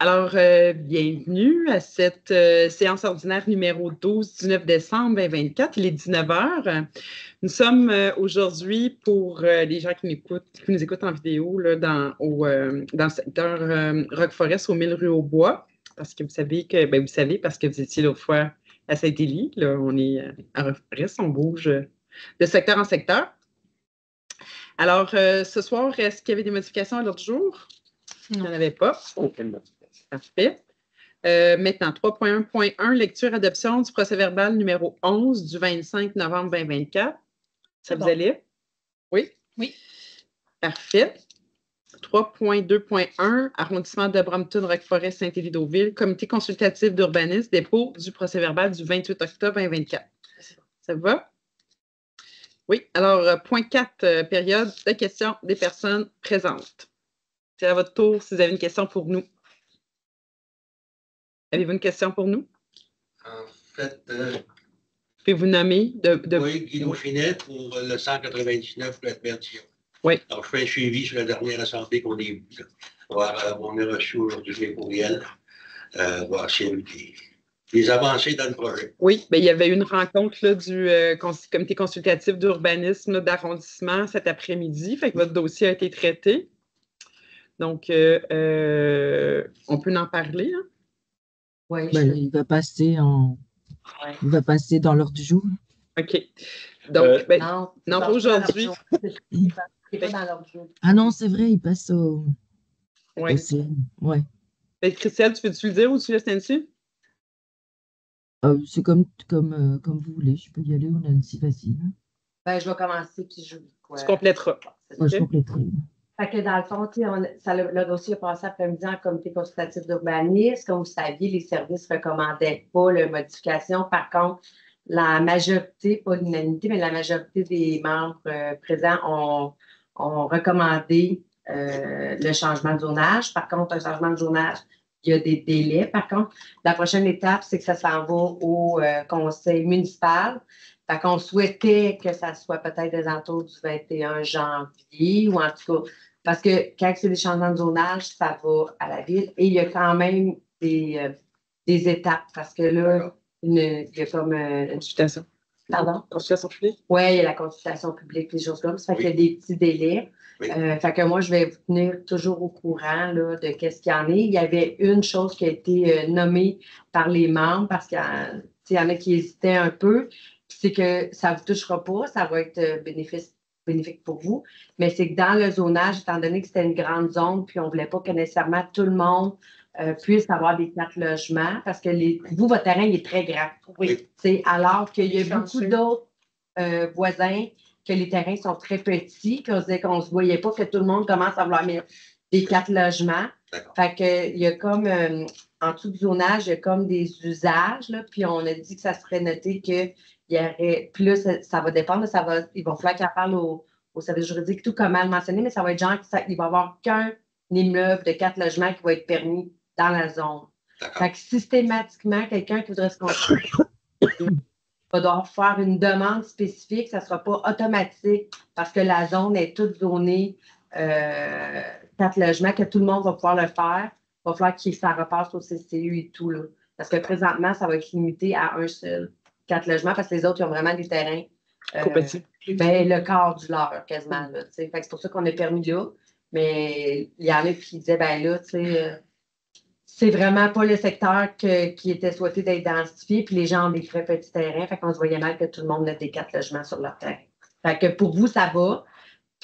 Alors, bienvenue à cette séance ordinaire numéro 12 du 9 décembre 2024. Il est 19 heures. Nous sommes aujourd'hui, pour les gens qui nous écoutent en vidéo, là, dans le secteur Rock-Forest, aux 1000 rue au Bois, parce que vous savez parce que vous étiez l'autre fois à Saint-Élie. Là, on est à Rock-Forest, on bouge de secteur en secteur. Alors, ce soir, est-ce qu'il y avait des modifications à l'ordre du jour? Non. Il n'y en avait pas. Aucune modification. Parfait. Maintenant, 3.1.1, lecture-adoption du procès-verbal numéro 11 du 25 novembre 2024. Ça vous allait? Oui? Oui. Parfait. 3.2.1, arrondissement de Brompton-Roqueforest, Saint-Élie-Deauville, comité consultatif d'urbanisme, dépôt du procès-verbal du 28 octobre 2024. Ça vous va? Oui. Alors, point 4, période de questions des personnes présentes. C'est à votre tour si vous avez une question pour nous. Avez-vous une question pour nous? En fait, Pouvez-vous nommer oui, Guy Dauphinet pour le 199 Louette-Bertillon. Oui. Alors, je fais un suivi sur la dernière assemblée qu'on a eue. On a reçu aujourd'hui les courriels, voir s'il y a eu des avancées dans le projet. Oui, bien, il y avait une rencontre là, du comité consultatif d'urbanisme d'arrondissement cet après-midi. Fait que votre dossier a été traité. Donc, on peut en parler. Hein? Oui. Il va passer dans l'ordre du jour. OK. Donc, non, aujourd'hui. C'est pas dans l'ordre du jour. Ah non, c'est vrai, il passe au. Oui. Ouais. Christelle, tu veux-tu le dire ou tu laisses Nancy? C'est comme vous voulez. Je peux y aller ou Nancy, vas-y. Je vais commencer puis je. Tu compléteras. Je compléterai. Fait que dans le fond, le dossier a passé après-midi en comité consultatif d'urbanisme. Comme vous saviez, les services ne recommandaient pas la modification. Par contre, la majorité, pas l'unanimité, mais la majorité des membres présents ont recommandé le changement de zonage. Par contre, un changement de zonage, il y a des délais. Par contre, la prochaine étape, c'est que ça s'en va au conseil municipal. Fait qu'on souhaitait que ça soit peut-être des alentours du 21 janvier ou en tout cas, parce que quand c'est des changements de zonage, ça va à la ville et il y a quand même des étapes parce que là, il y a comme. Consultation. Pardon? Consultation publique? Oui, il y a la consultation publique, des choses comme ça. Ça fait qu'il y a des petits délais. Oui. Fait que moi, je vais vous tenir toujours au courant là, de qu'est-ce qu'il y en est. Il y avait une chose qui a été nommée par les membres parce qu'il y en a qui hésitaient un peu. C'est que ça ne vous touchera pas, ça va être bénéfique pour vous. Mais c'est que dans le zonage, étant donné que c'était une grande zone, puis on ne voulait pas que nécessairement tout le monde puisse avoir des 4 logements, parce que votre terrain il est très grand. Oui. Alors qu'il y a beaucoup d'autres voisins que les terrains sont très petits, qu'on ne se voyait pas que tout le monde commence à vouloir mettre des 4 logements. Fait que il y a comme en dessous du zonage, il y a comme des usages, là, puis on a dit que ça serait noté qu'il y aurait. Puis là, ça va dépendre, il va falloir qu'elle parle au service juridique, tout comme elle mentionnait, mais ça va être genre qu'il va y avoir qu'un immeuble de 4 logements qui va être permis dans la zone. Fait que systématiquement, quelqu'un qui voudrait se construire va devoir faire une demande spécifique, ça ne sera pas automatique parce que la zone est toute zonée 4 logements, que tout le monde va pouvoir le faire. Il va falloir que ça repasse au CCU et tout. Là. Parce que présentement, ça va être limité à un seul 4 logements parce que les autres, ils ont vraiment des terrains. Le quart du leur, quasiment. Là, fait que c'est pour ça qu'on a permis là. Mais il y en a qui disaient, c'est vraiment pas le secteur qui était souhaité d'être densifié, puis les gens ont des très petits terrains, fait qu'on se voyait mal que tout le monde ait des 4 logements sur leur terrain. Fait que pour vous, ça va,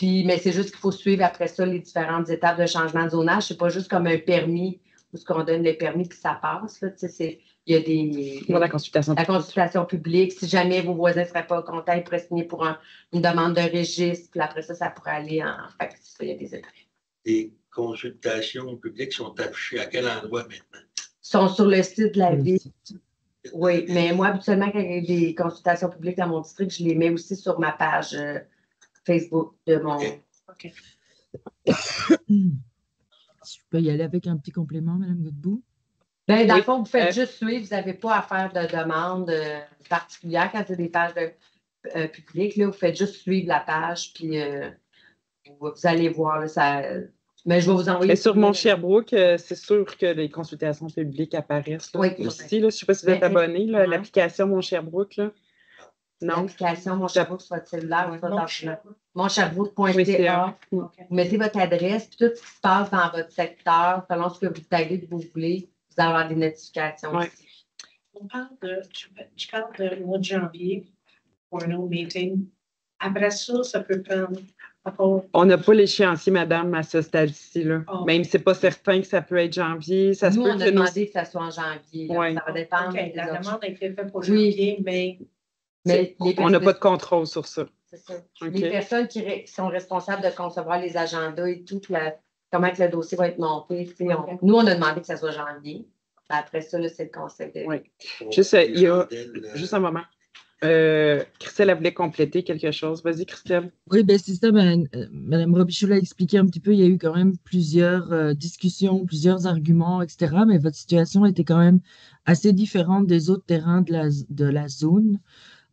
mais c'est juste qu'il faut suivre après ça les différentes étapes de changement de zonage. C'est pas juste comme un permis où on donne les permis puis ça passe. Là, il y a la consultation publique. Si jamais vos voisins ne seraient pas contents, ils pourraient signer pour une demande de registre, puis après ça pourrait aller en. Fait que il y a des étapes. Les consultations publiques sont affichées à quel endroit maintenant? Sont sur le site de la ville. Oui, mais moi, habituellement, quand il y a des consultations publiques dans mon district, je les mets aussi sur ma page Facebook de mon. OK. Je peux y aller avec un petit complément, Mme Godbout? Dans le fond, vous faites juste suivre, vous n'avez pas à faire de demande particulière quand c'est des pages publiques. Là, vous faites juste suivre la page, puis vous allez voir, là, Mais je vais vous envoyer. Mais sur mon Sherbrooke, c'est sûr que les consultations publiques apparaissent là, aussi. Là. Je ne sais pas si vous êtes abonné, là, l'application Mon Sherbrooke. Là. Non. L'application Mon Sherbrooke sur votre cellulaire, Monsherbrooke.ca. Vous mettez votre adresse, puis tout ce qui se passe dans votre secteur, selon ce que vous taguez que vous voulez, vous allez avoir des notifications aussi. Tu parles de mois de janvier pour un autre meeting. Après ça, ça peut prendre. On n'a pas l'échéancier, madame, à ce stade-ci. Même si ce n'est pas certain que ça peut être janvier. Ça nous, se peut on a demandé que ça soit en janvier. Ouais. Ça va dépendre. La demande a été faite pour janvier, mais on n'a pas de contrôle sur ça. C'est ça. Les personnes qui sont responsables de concevoir les agendas et tout, comment que le dossier va être monté. Nous, on a demandé que ça soit janvier. Après ça, c'est le conseil de... Oui. Juste, il y a juste un moment. Christelle, elle voulait compléter quelque chose. Vas-y, Christelle. Oui, ben c'est ça. Mme Robichaud l'a expliqué un petit peu. Il y a eu quand même plusieurs discussions, plusieurs arguments, etc. Mais votre situation était quand même assez différente des autres terrains de la zone.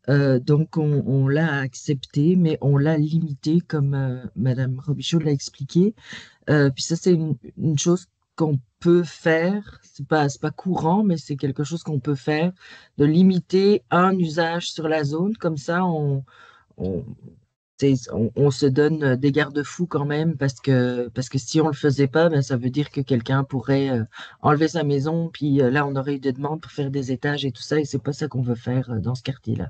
Donc, on l'a accepté, mais on l'a limité, comme Mme Robichaud l'a expliqué. Puis ça, c'est une chose qu'on peut faire. C'est pas courant, mais c'est quelque chose qu'on peut faire, de limiter un usage sur la zone. Comme ça, on se donne des garde-fous quand même, parce que si on le faisait pas, ben, ça veut dire que quelqu'un pourrait enlever sa maison, puis là, on aurait eu des demandes pour faire des étages et tout ça, et c'est pas ça qu'on veut faire dans ce quartier-là.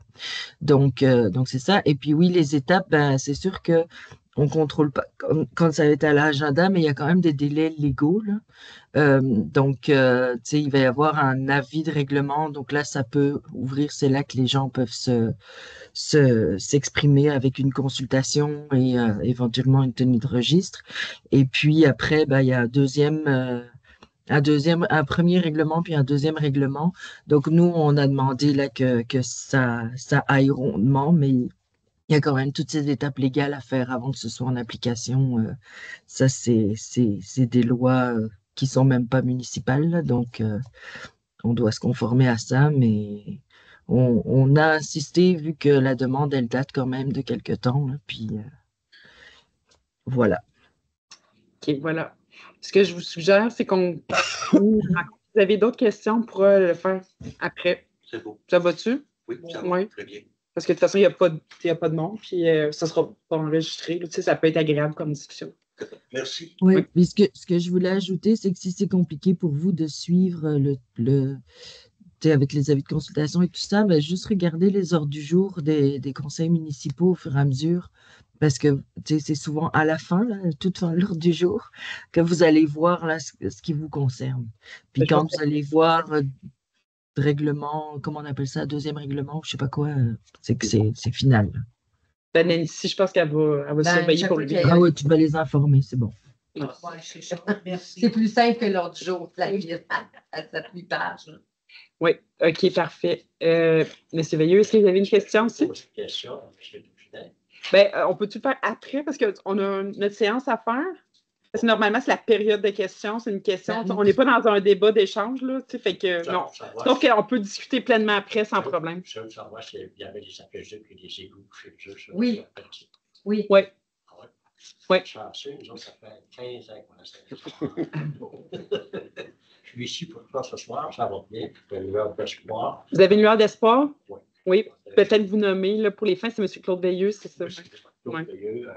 Donc c'est ça. Et puis oui, les étapes, ben, c'est sûr que on contrôle pas quand ça va être à l'agenda, mais il y a quand même des délais légaux, là. Donc, tu sais, il va y avoir un avis de règlement. Donc là, ça peut ouvrir, c'est là que les gens peuvent s'exprimer avec une consultation et éventuellement une tenue de registre. Et puis après, il y a un premier règlement, puis un deuxième règlement. Donc nous, on a demandé là que ça aille rondement, mais il y a quand même toutes ces étapes légales à faire avant que ce soit en application. Ça, c'est des lois qui sont même pas municipales, là, donc on doit se conformer à ça, mais on a insisté vu que la demande, elle date quand même de quelque temps, là, puis voilà. OK, voilà. Ce que je vous suggère, c'est qu'on... Vous avez d'autres questions, on pourra le faire après. C'est beau. Ça va-tu? Oui, ça va très bien. Parce que de toute façon, il n'y a pas de monde, puis ça ne sera pas enregistré. Tu sais, ça peut être agréable comme discussion. Merci. Oui, puis ce que je voulais ajouter, c'est que si c'est compliqué pour vous de suivre avec les avis de consultation et tout ça, ben, juste regardez les ordres du jour des conseils municipaux au fur et à mesure, parce que c'est souvent à la fin, là, toute fin de l'ordre du jour, que vous allez voir là, ce qui vous concerne. Puis quand vous allez voir règlement, comment on appelle ça, deuxième règlement, je sais pas quoi, c'est que c'est final. Ben, Nancy, je pense qu'elle va surveiller pour lui. Ah oui, tu vas les informer, c'est bon. C'est plus simple que l'ordre du jour, la vie à cette 8 pages. Oui, OK, parfait. Monsieur Veilleux, est-ce que vous avez une question aussi? Une question, ben, on peut-tu le faire après parce qu'on a notre séance à faire? Parce que normalement, c'est la période de questions, c'est une question. On n'est pas dans un débat d'échange, là, tu sais, fait que non. Donc, on peut discuter pleinement après sans problème. Je veux savoir s'il y avait des APG et des égouts chez eux. Oui. Oui. Oui. Oui. Chanceux, nous autres, ça fait 15 ans qu'on a Je suis ici pour toi ce soir, ça va bien. J'ai une lueur d'espoir. Vous avez une lueur d'espoir? Oui. Oui. Peut-être vous nommer, là, pour les fins, c'est M. Claude Veilleux, c'est ça? Claude Veilleux,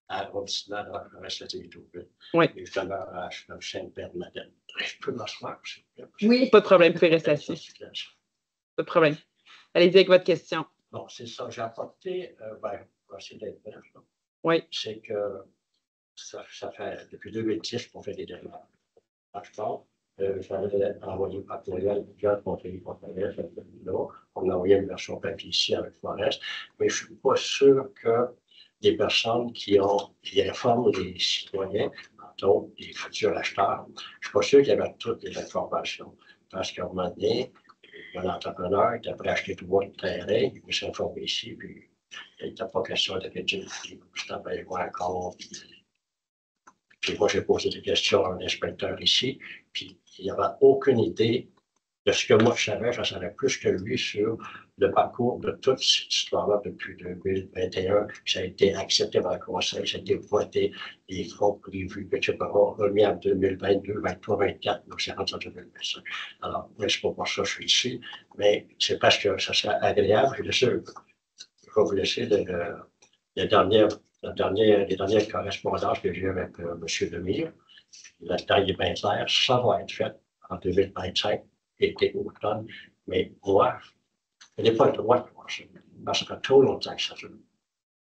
à l'arrondissement de la Château. Oui. Et je demeure à Sainte-Bernadette. Je peux m'asseoir, s'il vous plaît? Oui. Pas de problème, vous pouvez rester assis. Pas de problème. Allez-y avec votre question. Bon, c'est ça. J'ai apporté, pour essayer d'être bref, oui. C'est que ça fait depuis 2010 qu'on fait des démarches. J'avais envoyé par courriel plusieurs conseillers conférences là. On a envoyé une version papier ici avec Forest, mais je ne suis pas sûr que des personnes qui informent les citoyens, donc les futurs acheteurs, je ne suis pas sûr qu'il y avait toutes les informations. Parce qu'à un moment donné, il y a un entrepreneur qui a pris acheter tout le terrain, il veut s'informer ici, puis il n'était pas question de réduire je t'appelle quoi encore. Puis moi, j'ai posé des questions à un inspecteur ici, puis il n'y avait aucune idée de ce que moi je savais. J'en savais plus que lui sur le parcours de toute cette histoire-là depuis 2021, ça a été accepté par le Conseil, ça a été voté, les fonds prévus, etc., remis en 2022, 2023, 2024, donc c'est rendu en 2025. Alors, moi, c'est pas pour ça que je suis ici, mais c'est parce que ça serait agréable. Je vais vous laisser les dernières correspondances que j'ai eues avec M. Lemire. Là-dedans, il est bien clair, ça va être fait en 2025, été, automne, mais moi, je n'ai pas le droit de voir ça, parce que trop longtemps que ça se fait.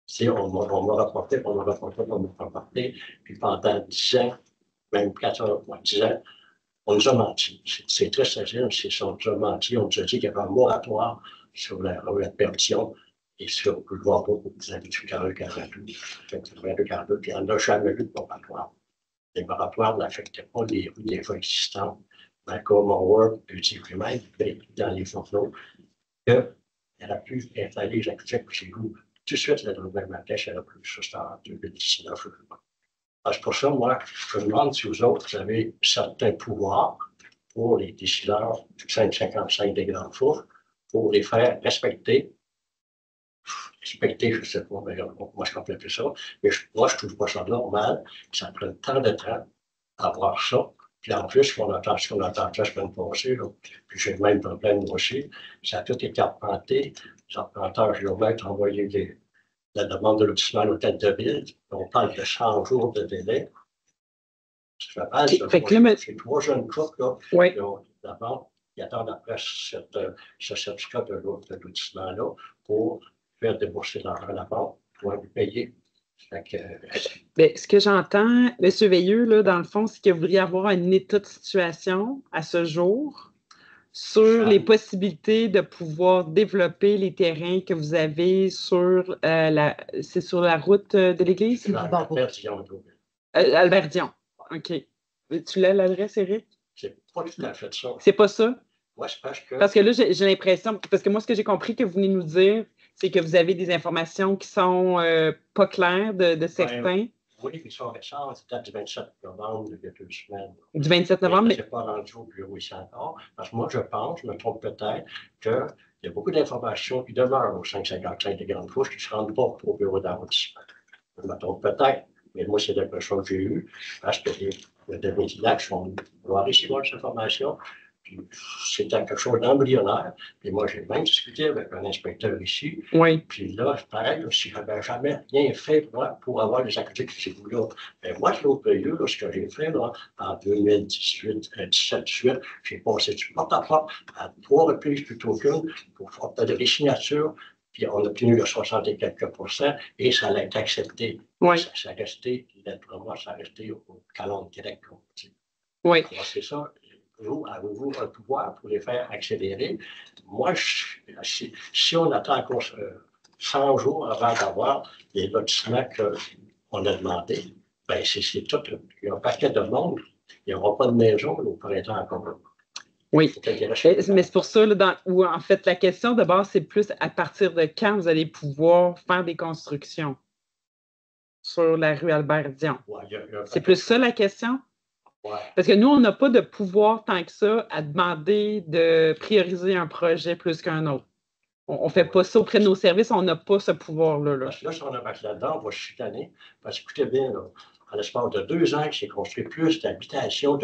Si on m'a rapporté, puis pendant 10 ans, même 14 mois, 10 ans, on nous a menti. C'est très facile, on nous a menti, on nous a dit qu'il y avait un moratoire sur la perdition et sur le pouvoir pour les habitudes 42, puis on n'a jamais eu de moratoire. Les moratoires n'affectaient pas les rues déjà existantes. Malcolm Howard le dit lui-même, dans les journaux, qu'elle a pu installer les accès chez vous. Tout de suite, le lendemain matin, elle a pu ça, c'était en 2019. C'est pour ça, moi, je me demande si vous autres, vous avez certains pouvoirs pour les décideurs du 555 des Grandes Fourches, pour les faire respecter. Respecter, je ne sais pas, mais moi, je comprends plus ça. Mais moi, je ne trouve pas ça normal. Ça prend tant de temps à voir ça. Puis en plus, on entend ce qu'on entend la semaine passée, puis j'ai le même problème moi aussi. Ça a tout été arpenté. Les arpenteurs géomètres ont envoyé la demande de lotissement à l'hôtel de ville. On parle de 100 jours de délai. Ça fait mal, c'est 3 jeunes couples, là. Oui. D'abord, ils attendent après ce certificat de lotissement-là pour faire débourser l'argent à la banque pour lui payer. Bien, ce que j'entends, M. Veilleux, là, dans le fond, c'est que vous voudriez avoir un état de situation à ce jour sur les possibilités de pouvoir développer les terrains que vous avez sur c'est sur la route de l'église? Albert Dion. OK. Tu l'as l'adresse, Éric? C'est pas tout à fait ça. C'est pas ça? Ouais, c'est parce que... Parce que là, j'ai l'impression, parce que moi, ce que j'ai compris que vous venez nous dire, c'est que vous avez des informations qui sont pas claires de certains. Oui, puis ça récent, c'est peut-être du 27 novembre, il y a 2 semaines. Du 27 novembre, mais... Je ne sais pas rendu au bureau ici encore, parce que moi, je pense, je me trompe peut-être, qu'il y a beaucoup d'informations qui demeurent au 555 des Grandes Fourches qui ne se rendent pas au bureau d'arrondissement. Je me trompe peut-être, mais moi, c'est l'impression que j'ai eue, parce que les médias qui sont vouloir recevoir cette information. C'était quelque chose d'embryonnaire. Puis moi, j'ai même discuté avec un inspecteur ici. Oui. Puis là, c'est pareil, si je n'avais jamais rien fait pour avoir les accès que j'ai voulu. Mais moi, de l'autre lieu, ce que j'ai fait là, en 2018, 17-18, j'ai passé du porte-à-porte à 3 reprises plutôt qu'une pour obtenir des signatures. Puis on a obtenu le 60 et quelques %, et ça a été accepté. Oui. Ça a resté, lettrement, ça a resté au Canon de Québec. Oui. Alors, c'est ça. Avez-vous un pouvoir pour les faire accélérer? Moi, si on attend encore 100 jours avant d'avoir les lotissements qu'on a demandés, bien, c'est tout. Il y a un paquet de monde. Il n'y aura pas de maison au printemps encore. Oui. Mais c'est pour ça, là, où en fait, la question de base, c'est plus à partir de quand vous allez pouvoir faire des constructions sur la rue Albert Dion. Ouais, c'est plus ça la question? Ouais. Parce que nous, on n'a pas de pouvoir tant que ça à demander de prioriser un projet plus qu'un autre. On ne fait pas ça auprès de nos services, on n'a pas ce pouvoir-là. Parce que là, si on embarque là-dedans, on va chicaner. Parce que, écoutez bien, là, en l'espace de 2 ans, j'ai construit plus d'habitations,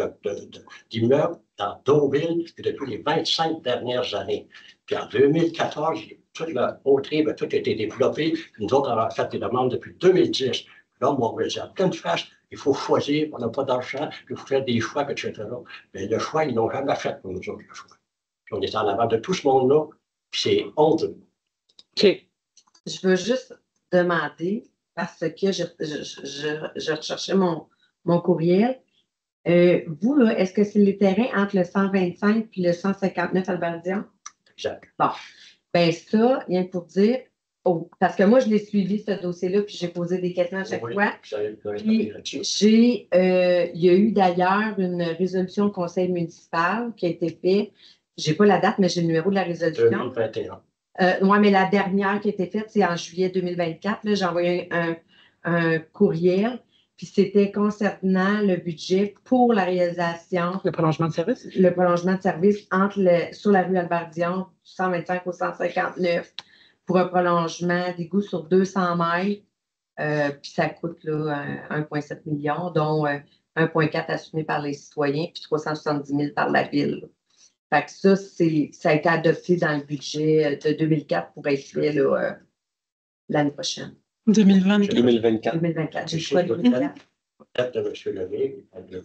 d'immeubles dans Deauville que depuis les 25 dernières années. Puis en 2014, toute la hauterie, tout a été développé. Nous autres, on a fait des demandes depuis 2010. Là, moi, on va dire, plein de face, il faut choisir, on n'a pas d'argent, il faut faire des choix, etc. Mais le choix, ils n'ont jamais fait pour nous autres, le choix. Puis on est en avant de tout ce monde-là, puis c'est honteux. OK. Je veux juste demander, parce que je recherchais mon courriel. Vous, là, est-ce que c'est les terrains entre le 125 et le 159 Albert Dion? Exact. Bon. Bien, ça, rien pour dire. Oh, parce que moi, je l'ai suivi, ce dossier-là, puis j'ai posé des questions à chaque fois. Puis, il y a eu d'ailleurs une résolution au conseil municipal qui a été faite. Je n'ai pas la date, mais j'ai le numéro de la résolution. 2021. Oui, mais la dernière qui a été faite, c'est en juillet 2024. J'ai envoyé un courriel. Puis c'était concernant le budget pour la réalisation. Le prolongement de service? Le prolongement de service sur la rue Albert-Dion, 125 au 159, pour un prolongement d'égout sur 200 mètres. Puis ça coûte là, 1,7 million, dont 1,4 assumé par les citoyens, puis 370 000 par la ville. Fait que ça a été adopté dans le budget de 2004 pour être fait là, l'année prochaine. 2024. 2024. J'ai choisi 2024. Peut-être de M. Lemay, de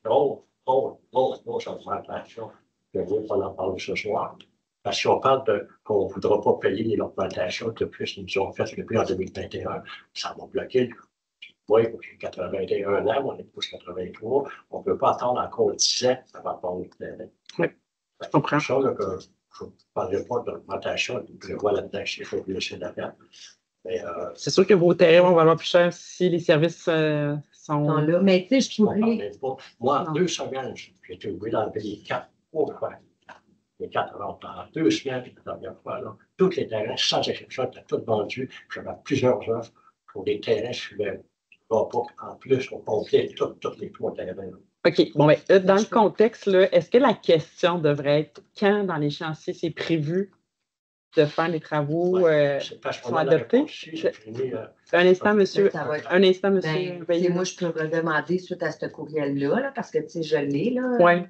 grosse augmentation. Je veux qu'on en parle ce soir. Parce qu'on parle qu'on ne voudra pas payer l'augmentation de plus nous ont fait depuis en 2021. Ça va bloquer. Oui, j'ai 81 ans, on est plus 83. On ne peut pas attendre encore 10 ans avant de prendre le terrain. Oui, je comprends. C'est ça que je ne parlerai pas d'augmentation, je prévois là-dedans, il faut laisser la peine. C'est sûr que vos terrains vont valoir plus cher si les services sont là. Mais tu sais, je pourrais. Moi, en 2 semaines, j'ai été obligé d'enlever 4 fois. Les 4 alors, en 2 semaines, la dernière fois, là, tous les terrains, sans exception, étaient tous vendus. J'avais plusieurs offres pour des terrains sur le rapport. En plus, on comptait tous les 3 terrains. OK. Bon, ben, dans le contexte, est-ce que la question devrait être quand dans les chantiers c'est prévu de faire les travaux sont adoptés? Un instant, monsieur. Un instant, monsieur. Moi, je peux redemander suite à ce courriel-là, parce que, tu sais, je l'ai, là. Oui.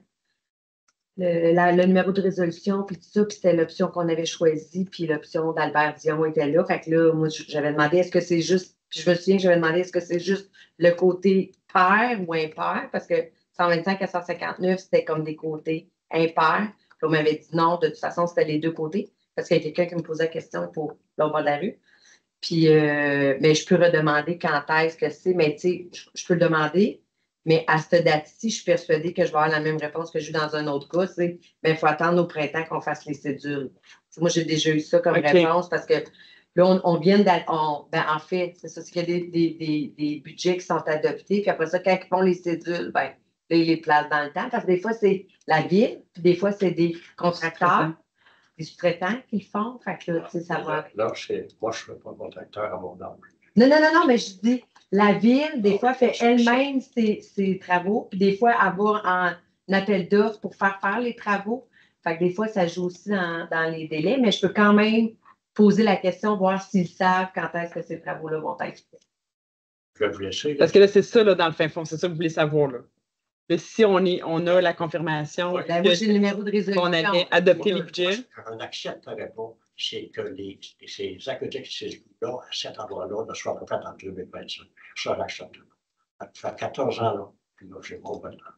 Le numéro de résolution, puis tout ça, puis c'était l'option qu'on avait choisie, puis l'option d'Albert Dion était là. Fait que là, moi, j'avais demandé est-ce que c'est juste, puis je me souviens que j'avais demandé est-ce que c'est juste le côté pair ou impair, parce que 125 à 159, c'était comme des côtés impairs. Puis on m'avait dit non, de toute façon, c'était les deux côtés, parce qu'il y a quelqu'un qui me posait la question pour l'autre bord de la rue. Puis, mais je peux redemander quand est-ce que c'est, mais tu sais, je peux le demander. Mais à cette date-ci, je suis persuadée que je vais avoir la même réponse que j'ai eu dans un autre cas. Mais il faut attendre au printemps qu'on fasse les cédules. Moi, j'ai déjà eu ça comme réponse parce que là, on vient en fait, c'est ça, c'est qu'il y a des budgets qui sont adoptés. Puis après ça, quand ils font les cédules, là, ils les placent dans le temps. Parce que des fois, c'est la ville, puis des fois, c'est des contracteurs, des sous-traitants qui le font. Fait que là, tu sais, ça va. Là, moi, je ne suis pas contracteur à mon âge. Non, mais je dis. La ville, des fois, fait elle-même ses travaux, puis des fois, elle va en appel d'offres pour faire les travaux. Fait que des fois, ça joue aussi dans les délais, mais je peux quand même poser la question, voir s'ils savent quand est-ce que ces travaux-là vont être faits. Je vais vous laisser. Parce que là, c'est ça, là, dans le fin fond, c'est ça que vous voulez savoir, là. Mais si on a la confirmation moi, j'ai le numéro de résolution. qu'on avait adopté les budgets. Je n'accepterais pas, c'est que ces aqueducs, ces là à cet endroit-là, ne soient pas faits en 2025. Ça, j'accepte. Ça fait 14 ans, là, puis là, j'ai mon bonheur.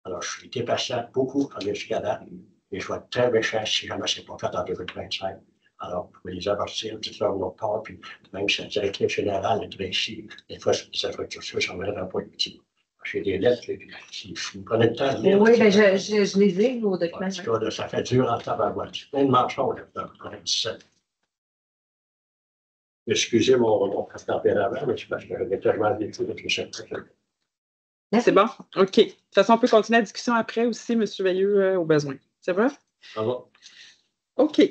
Alors, je suis impatient beaucoup en jusqu'à date, et je vais être très méchant si jamais ce n'est pas fait en 2025. Alors, vous pouvez les avertir, dites-leur de notre part, puis même si la directrice générale est ici, des fois, sur les infrastructures, ça ne m'aide pas utile. J'ai des lettres, si vous prenez le temps de lire. Oui, bien, je les ai, vos documents. En tout cas, ça fait dur en tabarouette. Plein de mensonges, là, dans 17. Excusez mon tempérament, mais c'est parce que j'ai tellement vécu depuis cette période. C'est bon? OK. De toute façon, on peut continuer la discussion après aussi, M. Veilleux, au besoin. C'est vrai? Ça va? OK.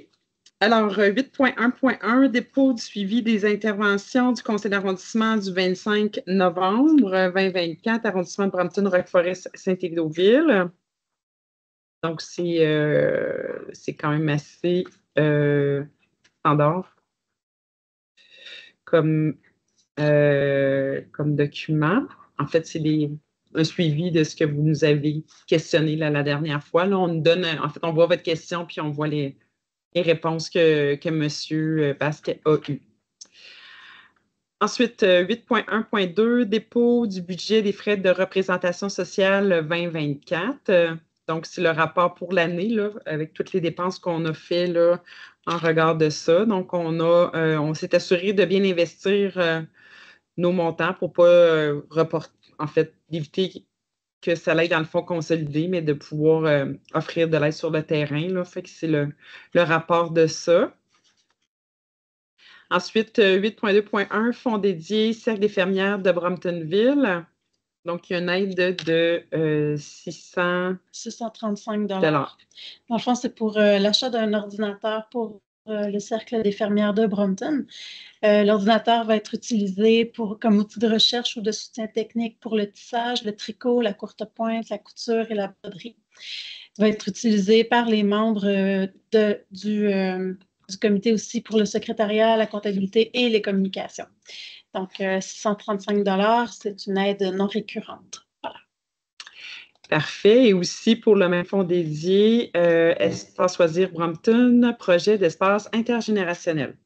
Alors, 8.1.1, dépôt du suivi des interventions du conseil d'arrondissement du 25 novembre 2024, arrondissement de Brampton-Roqueforest-Saint-Éliodville. Donc, c'est quand même assez standard comme document. En fait, c'est un suivi de ce que vous nous avez questionné la dernière fois. Là, on nous donne, en fait, on voit votre question, puis on voit les réponses que M. Basquet a eues. Ensuite, 8.1.2, dépôt du budget des frais de représentation sociale 2024. Donc, c'est le rapport pour l'année, avec toutes les dépenses qu'on a fait là, en regard de ça. Donc, on s'est assuré de bien investir nos montants pour ne pas reporter, en fait, d'éviter que ça aille dans le fonds consolidé, mais de pouvoir offrir de l'aide sur le terrain. Là. Fait que c'est le rapport de ça. Ensuite, 8.2.1, fonds dédié, Cercle des fermières de Bramptonville. Donc, il y a une aide de 635 $. Dans le fond, c'est pour l'achat d'un ordinateur pour le Cercle des fermières de Brompton. L'ordinateur va être utilisé comme outil de recherche ou de soutien technique pour le tissage, le tricot, la courte pointe, la couture et la broderie. Il va être utilisé par les membres du comité aussi pour le secrétariat, la comptabilité et les communications. Donc, 635 $, c'est une aide non récurrente. Voilà. Parfait. Et aussi pour le même fonds dédié, Espace Loisirs Brompton, projet d'espace intergénérationnel.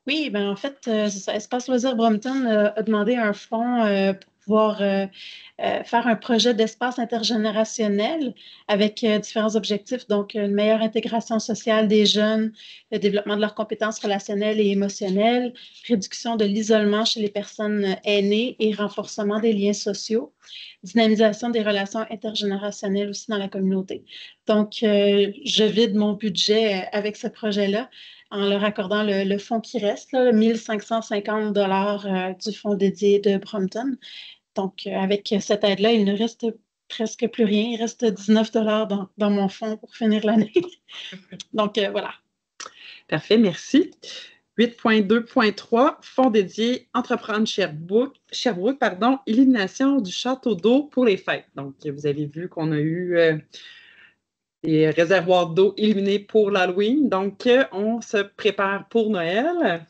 Oui, ben en fait, c'est ça. Espace Loisirs Brompton a demandé un fonds pour pouvoir faire un projet d'espace intergénérationnel avec différents objectifs, donc une meilleure intégration sociale des jeunes, le développement de leurs compétences relationnelles et émotionnelles, réduction de l'isolement chez les personnes aînées et renforcement des liens sociaux, dynamisation des relations intergénérationnelles aussi dans la communauté. Donc, je vide mon budget avec ce projet-là en leur accordant le fonds qui reste, là, 1 550 $ du fonds dédié de Brompton. Donc, avec cette aide-là, il ne reste presque plus rien. Il reste 19 $ dans mon fonds pour finir l'année. Donc, voilà. Parfait, merci. 8.2.3, fonds dédié Entreprendre Sherbrooke, élimination du château d'eau pour les fêtes. Donc, vous avez vu qu'on a eu des réservoirs d'eau éliminés pour l'Halloween. Donc, on se prépare pour Noël.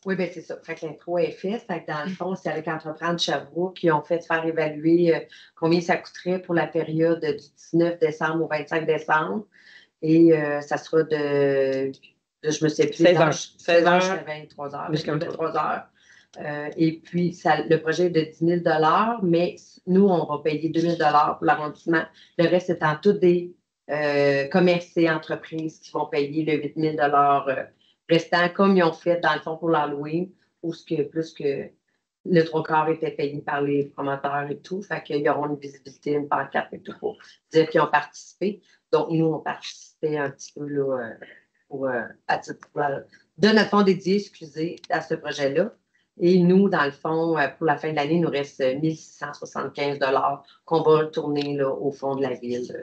Oui, bien, c'est ça. Fait que l'intro est faite. Fait que dans le fond, c'est avec Entreprendre Sherbrooke qui ont fait faire évaluer combien ça coûterait pour la période du 19 décembre au 25 décembre. Et ça sera je me sais plus, 16 heures. 16 heures jusqu'à 23 heures. Jusqu'à 23 heures. Et puis, le projet est de 10 000 $, mais nous, on va payer 2 000 $ pour l'arrondissement. Le reste étant tous des commerces et entreprises qui vont payer le 8 000 $ restant, comme ils ont fait dans le fond pour l'Halloween, où plus que le 3/4 était payé par les promoteurs et tout. Fait qu'ils auront une visibilité, une pancarte et tout pour dire qu'ils ont participé. Donc, nous, on participait un petit peu là, de notre fonds dédié, excusez, à ce projet-là. Et nous, dans le fond, pour la fin de l'année, il nous reste 1 675 $ qu'on va retourner là, au fond de la ville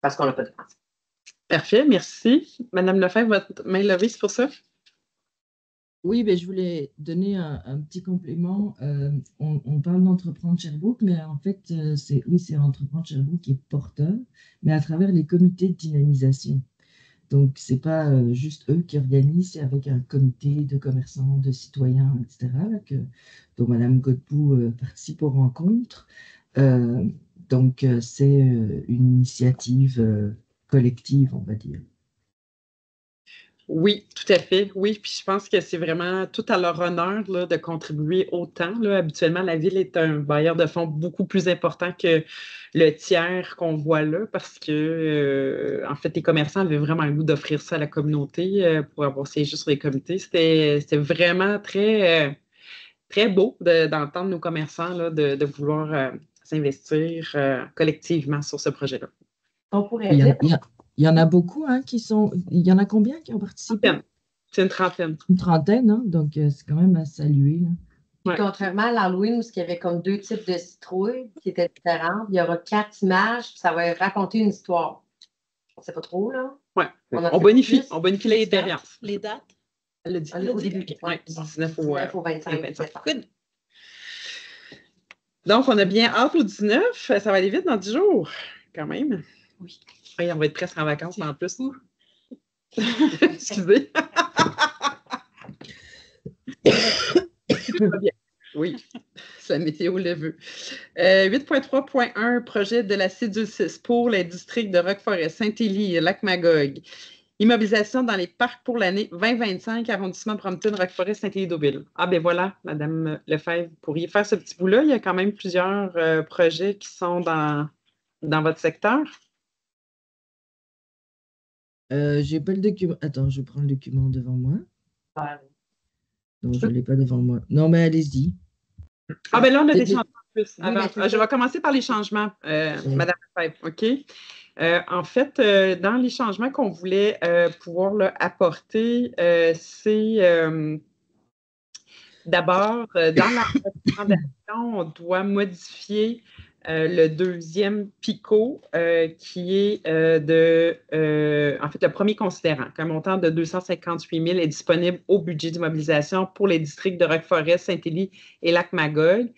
parce qu'on n'a pas de France. Parfait, merci. Madame Lefebvre, votre main levée, c'est pour ça? Oui, ben, je voulais donner un petit complément. On parle d'Entreprendre Sherbrooke, mais en fait, c'est Entreprendre Sherbrooke qui est porteur, mais à travers les comités de dynamisation. Donc, ce n'est pas juste eux qui organisent, c'est avec un comité de commerçants, de citoyens, etc., dont Mme Godbout participe aux rencontres. Donc, c'est une initiative collective, on va dire. Oui, tout à fait. Oui, puis je pense que c'est vraiment tout à leur honneur là, de contribuer autant. Là. Habituellement, la ville est un bailleur de fonds beaucoup plus important que le tiers qu'on voit là parce que, en fait, les commerçants avaient vraiment le goût d'offrir ça à la communauté pour avoir siégé sur les comités. C'était vraiment très, très beau d'entendre nos commerçants là, de vouloir s'investir collectivement sur ce projet-là. On pourrait dire... Il y en a beaucoup qui sont. Il y en a combien qui ont participé? C'est une trentaine. Une trentaine, hein? Donc c'est quand même à saluer. Ouais. Contrairement à l'Halloween, où il y avait comme 2 types de citrouilles qui étaient différentes, il y aura 4 images, ça va raconter une histoire. On ne sait pas trop, là. Oui. On bonifie l'expérience. Les dates? Au début. Oui, 19 au 25. Good. Donc, on a bien hâte au 19. Ça va aller vite dans 10 jours, quand même. Oui. Oui, on va être presque en vacances en plus. Excusez. Oui, la météo le veut. 8.3.1, projet de la C26 pour les districts de Roqueforest, Saint-Élie, Lac-Magog. Immobilisation dans les parcs pour l'année 2025, arrondissement de Brompton, Roqueforest, Saint-Élie-Deauville. Ah ben voilà, Madame Lefebvre, vous pourriez faire ce petit bout-là. Il y a quand même plusieurs projets qui sont dans votre secteur. J'ai pas le document. Attends, je prends le document devant moi. Non, je ne l'ai pas devant moi. Non, mais allez-y. Ah, ben là, on a des changements en plus. Je vais commencer par les changements, Madame Lefebvre, OK? En fait, dans les changements qu'on voulait pouvoir là, apporter, c'est d'abord, dans la recommandation, on doit modifier Le deuxième PICO, qui est en fait, le premier considérant, qu'un montant de 258 000 est disponible au budget d'immobilisation pour les districts de Roqueforest, Saint-Élie et Lac-Magog.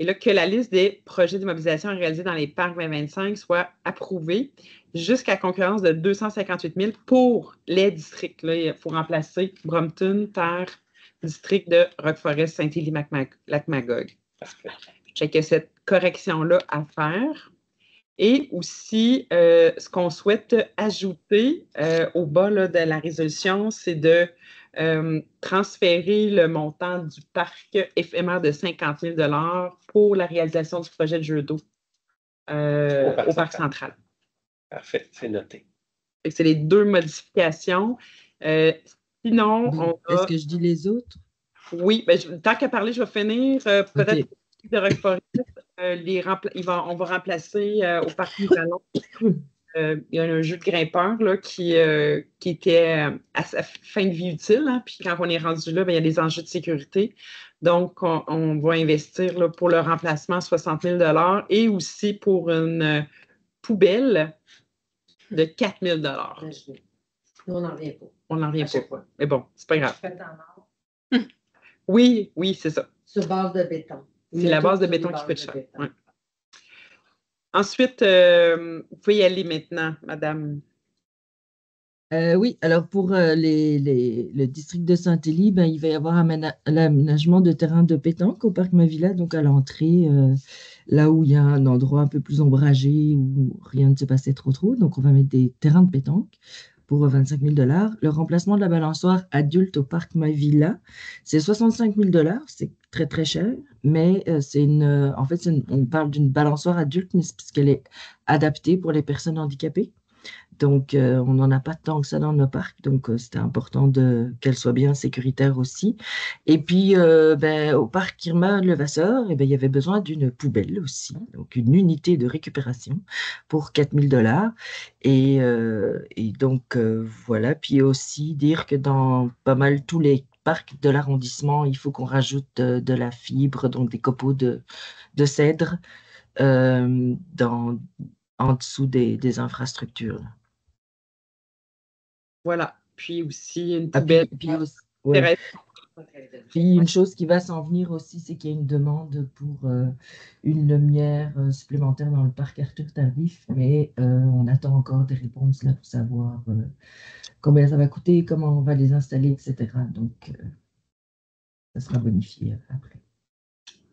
Et là, que la liste des projets d'immobilisation réalisés dans les parcs 2025 soit approuvée jusqu'à concurrence de 258 000 pour les districts. Là, il faut remplacer Brompton par district de Roqueforest, Saint-Élie, Lac-Magog. J'ai que cette correction-là à faire. Et aussi, ce qu'on souhaite ajouter au bas là, de la résolution, c'est de transférer le montant du parc éphémère de 50 000 pour la réalisation du projet de jeu d'eau au parc central. Parfait, c'est noté. C'est les deux modifications. Sinon, on a... Est-ce que je dis les autres? Oui, ben, tant qu'à parler, je vais finir. Peut-être de Roqueforest, on va remplacer au parc Nous Allons. Il y a un jeu de grimpeur là, qui était à sa fin de vie utile. Hein, puis quand on est rendu là, ben, il y a des enjeux de sécurité. Donc, on va investir là, pour le remplacement 60 000 et aussi pour une poubelle de 4 000 On n'en revient pas. On n'en revient pas. Mais bon, c'est pas grave. Fait en or. Oui, c'est ça. Sur base de béton. C'est la base de béton qui coûte cher. Ouais. Ensuite, vous pouvez y aller maintenant, madame. Oui, alors pour le district de Saint-Élie, ben, il va y avoir l'aménagement de terrain de pétanque au parc Mavilla, donc à l'entrée, là où il y a un endroit un peu plus ombragé, où rien ne se passait trop. Donc, on va mettre des terrains de pétanque pour 25 000 $. Le remplacement de la balançoire adulte au parc Mavilla, c'est 65 000 $. C'est très, très cher, mais en fait, on parle d'une balançoire adulte, mais c'est parce qu'elle est adaptée pour les personnes handicapées. Donc, on n'en a pas tant que ça dans nos parcs, donc c'était important qu'elle soit bien sécuritaire aussi. Et puis, au parc Irma-Levasseur, il y avait besoin d'une poubelle aussi, donc une unité de récupération pour 4 000 $. Et donc, voilà. Puis aussi dire que dans pas mal tous les parcs de l'arrondissement, il faut qu'on rajoute de la fibre, donc des copeaux de cèdre en dessous des infrastructures. Voilà. Puis aussi une poubelle. Puis une chose qui va s'en venir aussi, c'est qu'il y a une demande pour une lumière supplémentaire dans le parc Arthur Tardif, mais on attend encore des réponses là pour savoir combien ça va coûter, comment on va les installer, etc. Donc, ça sera bonifié après.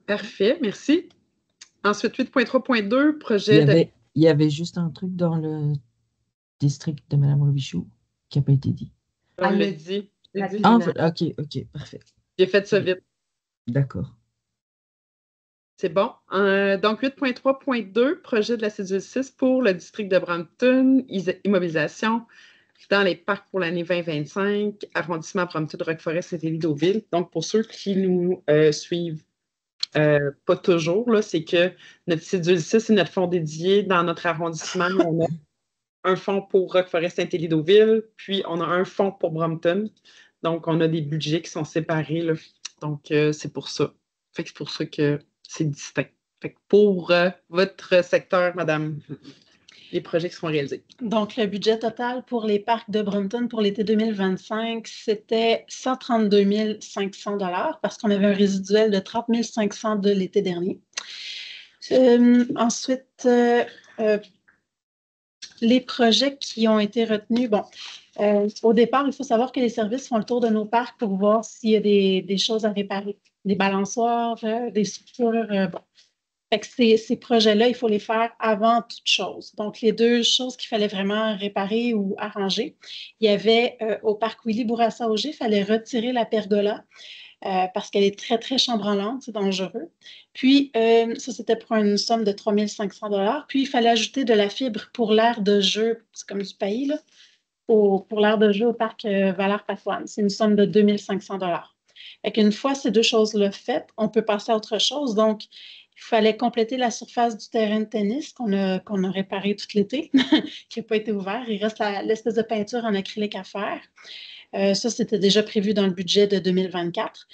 Parfait, merci. Ensuite, 8.3.2, projet Il y avait juste un truc dans le district de Mme Robichaud qui n'a pas été dit. On l'a dit. OK, parfait. J'ai fait ça vite. D'accord. C'est bon. Donc, 8.3.2, projet de la cédule 6 pour le district de Brompton, immobilisation dans les parcs pour l'année 2025, arrondissement Brompton, Roqueforest, Saint-Élie-Deauville. Donc, pour ceux qui nous suivent pas toujours, là, c'est que notre cédule 6, c'est notre fonds dédié dans notre arrondissement. On a un fonds pour Roqueforest, Saint-Élie-Deauville, puis on a un fonds pour Brompton. Donc, on a des budgets qui sont séparés. Là. Donc, c'est pour ça. Fait que c'est pour ça que c'est distinct. Fait que pour votre secteur, madame, les projets qui seront réalisés. Donc, le budget total pour les parcs de Brompton pour l'été 2025, c'était 132 500 $ parce qu'on avait un résiduel de 30 500 de l'été dernier. Ensuite, les projets qui ont été retenus, au départ, il faut savoir que les services font le tour de nos parcs pour voir s'il y a des choses à réparer, des balançoires, des structures. Fait que ces projets-là, il faut les faire avant toute chose. Donc, les deux choses qu'il fallait vraiment réparer ou arranger, il y avait au parc Willy Bourassa-Auger, il fallait retirer la pergola parce qu'elle est très, très chambranlante, c'est dangereux. Puis, ça, c'était pour une somme de 3 500 $. Puis, il fallait ajouter de la fibre pour l'aire de jeu, c'est comme du pays, là, pour l'aire de jeu au parc Valère-Passoine. C'est une somme de 2 500 $. Fait qu'une fois ces deux choses-là faites, on peut passer à autre chose. Donc, il fallait compléter la surface du terrain de tennis qu'on a réparé tout l'été, qui n'a pas été ouvert. Il reste l'espèce de peinture en acrylique à faire. Ça, c'était déjà prévu dans le budget de 2024.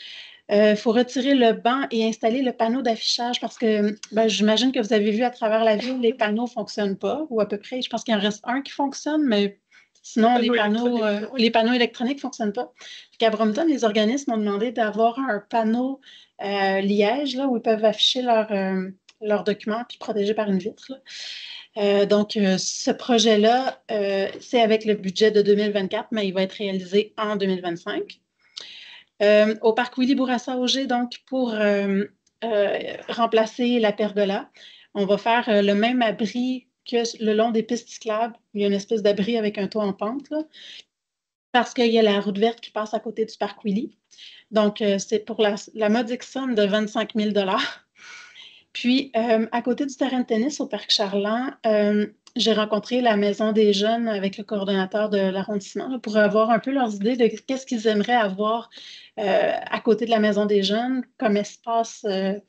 Il faut retirer le banc et installer le panneau d'affichage parce que j'imagine que vous avez vu à travers la ville, les panneaux ne fonctionnent pas, ou à peu près. Je pense qu'il en reste un qui fonctionne, mais sinon, les panneaux électroniques ne fonctionnent pas. À Brompton, les organismes ont demandé d'avoir un panneau liège là, où ils peuvent afficher leurs documents puis protégés par une vitre. Donc, ce projet-là, c'est avec le budget de 2024, mais il va être réalisé en 2025. Au parc Willy Bourassa-Auger, donc, pour remplacer la pergola, on va faire le même abri que le long des pistes cyclables. Il y a une espèce d'abri avec un toit en pente, là, parce qu'il y a la route verte qui passe à côté du parc Willy. Donc, c'est pour la modique somme de 25 000 $. Puis, à côté du terrain de tennis au parc Charland, j'ai rencontré la Maison des jeunes avec le coordonnateur de l'arrondissement pour avoir un peu leurs idées de qu'est-ce qu'ils aimeraient avoir à côté de la Maison des jeunes comme espace de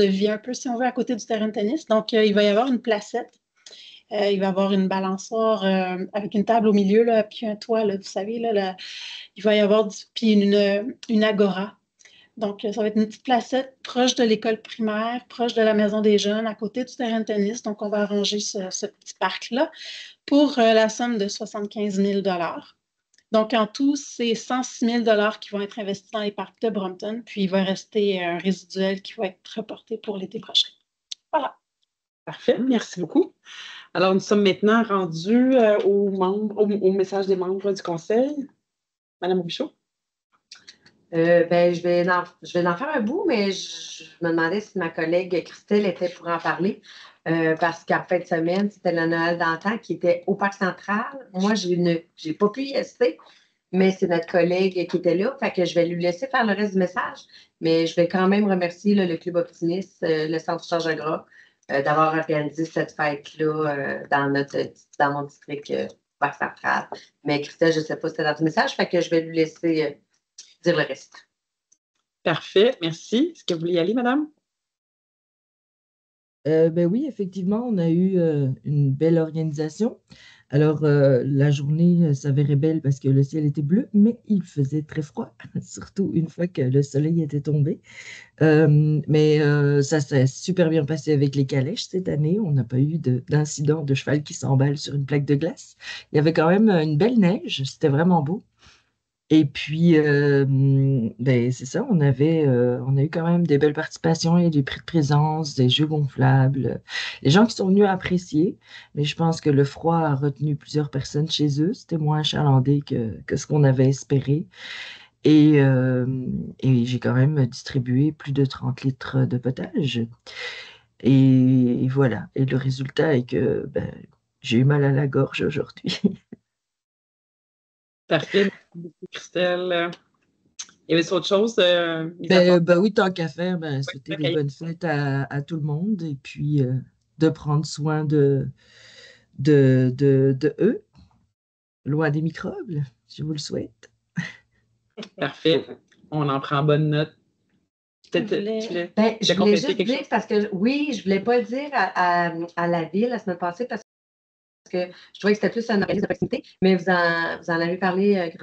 vie, un peu, si on veut, à côté du terrain de tennis. Donc, il va y avoir une placette. Il va y avoir une balançoire avec une table au milieu, là, puis un toit, là, vous savez, là, il va y avoir puis une agora. Donc, ça va être une petite placette proche de l'école primaire, proche de la maison des jeunes, à côté du terrain de tennis. Donc, on va arranger ce petit parc-là pour la somme de 75 000 $. Donc, en tout, c'est 106 000 $ qui vont être investis dans les parcs de Brompton, puis il va rester un résiduel qui va être reporté pour l'été prochain. Voilà. Parfait, merci beaucoup. Alors, nous sommes maintenant rendus au message des membres du conseil. Madame Robichaud? Je vais en faire un bout, mais je me demandais si ma collègue Christelle était pour en parler. Parce qu'en fin de semaine, c'était le Noël d'antan qui était au Parc Central. Moi, j'ai pas pu y assister, mais c'est notre collègue qui était là. Fait que je vais lui laisser faire le reste du message. Mais je vais quand même remercier le Club Optimiste, le Centre Charles-Gras, d'avoir organisé cette fête-là dans mon district Parc Central. Mais Christelle, je ne sais pas si c'était dans ton message, fait que je vais lui laisser dire le reste. Parfait, merci. Est-ce que vous voulez y aller, madame? Oui, effectivement, on a eu une belle organisation. Alors, la journée s'avérait belle parce que le ciel était bleu, mais il faisait très froid, surtout une fois que le soleil était tombé. Mais ça s'est super bien passé avec les calèches cette année. On n'a pas eu d'incident de cheval qui s'emballe sur une plaque de glace. Il y avait quand même une belle neige, c'était vraiment beau. Et puis, c'est ça, on a eu quand même des belles participations et des prix de présence, des jeux gonflables. Les gens qui sont venus apprécier, mais je pense que le froid a retenu plusieurs personnes chez eux. C'était moins achalandé que ce qu'on avait espéré. Et j'ai quand même distribué plus de 30 litres de potage. Et voilà. Et le résultat est que j'ai eu mal à la gorge aujourd'hui. Parfait. Merci beaucoup, Christelle. Il y avait autre chose? Oui, tant qu'à faire, souhaiter des bonnes fêtes à tout le monde et puis de prendre soin de eux, loin des microbes, je vous le souhaite. Parfait. On en prend bonne note. Je voulais juste dire, parce que oui, je ne voulais pas le dire à la ville la semaine passée parce que je trouvais que c'était plus un organisme de proximité, mais vous en avez parlé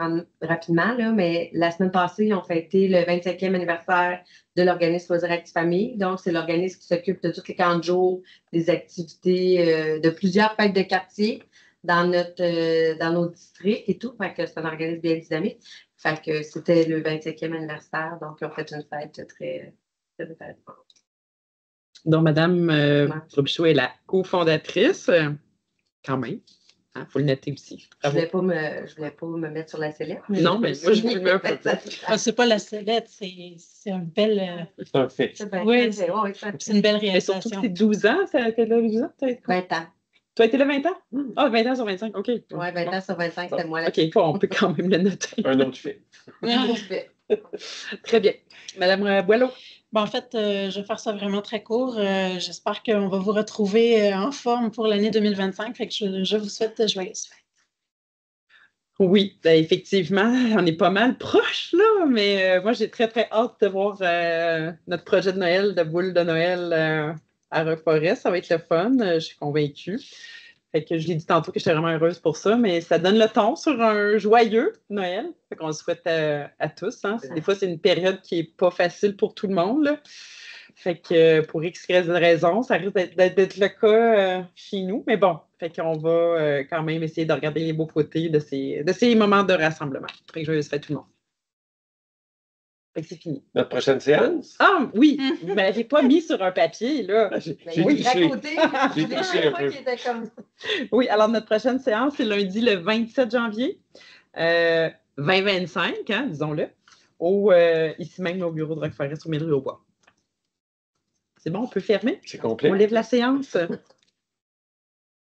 rapidement, là, mais la semaine passée, ils ont fêté le 25e anniversaire de l'organisme Loisirs Actifs Famille. Donc, c'est l'organisme qui s'occupe de tous les camps de jour, des activités, de plusieurs fêtes de quartier dans nos districts et tout. Fait que c'est un organisme bien dynamique. Fait que c'était le 25e anniversaire, donc ils ont fait une fête très, très intéressante. Donc, Mme Robichaud est la cofondatrice. Quand même. Il faut le noter aussi. Je ne voulais pas me mettre sur la sellette. Non, mais moi, je vous mets un peu. C'est pas la sellette, c'est un bel... C'est un fait. Oui, c'est une belle réalisation. Mais surtout que c'est 12 ans, ça a été là 12 ans, peut-être? 20 ans. Tu as été là 20 ans? 20 ans sur 25, OK. Oui, 20 ans sur 25, c'est moi là. OK, on peut quand même le noter. Un autre fait. Très bien. Madame Boileau. En fait, je vais faire ça vraiment très court. J'espère qu'on va vous retrouver en forme pour l'année 2025. Fait que je vous souhaite joyeuses fêtes. Oui, effectivement, on est pas mal proche, là, mais moi, j'ai très, très hâte de voir notre projet de Noël, de boule de Noël à Roqueforest. Ça va être le fun, je suis convaincue. Fait que je l'ai dit tantôt que j'étais vraiment heureuse pour ça, mais ça donne le ton sur un joyeux Noël. Fait qu'on le souhaite à tous. Hein. Des fois, c'est une période qui n'est pas facile pour tout le monde. Là. Fait que pour X raison, ça risque d'être le cas chez nous. Mais bon, fait qu'on va quand même essayer de regarder les beaux côtés de ces moments de rassemblement. Très joyeuse fête tout le monde. Fait que c'est fini. Notre prochaine séance? Ah oui, mais j'ai pas mis sur un papier, là. J'ai Oui, à triché. côté, J'ai triché un peu. qui était comme Oui, alors notre prochaine séance, c'est lundi le 27 janvier 2025, hein, disons-le, ici même au bureau de Roqueforest au Mille-Rue-au-Bois. C'est bon, on peut fermer? C'est complet. On lève la séance.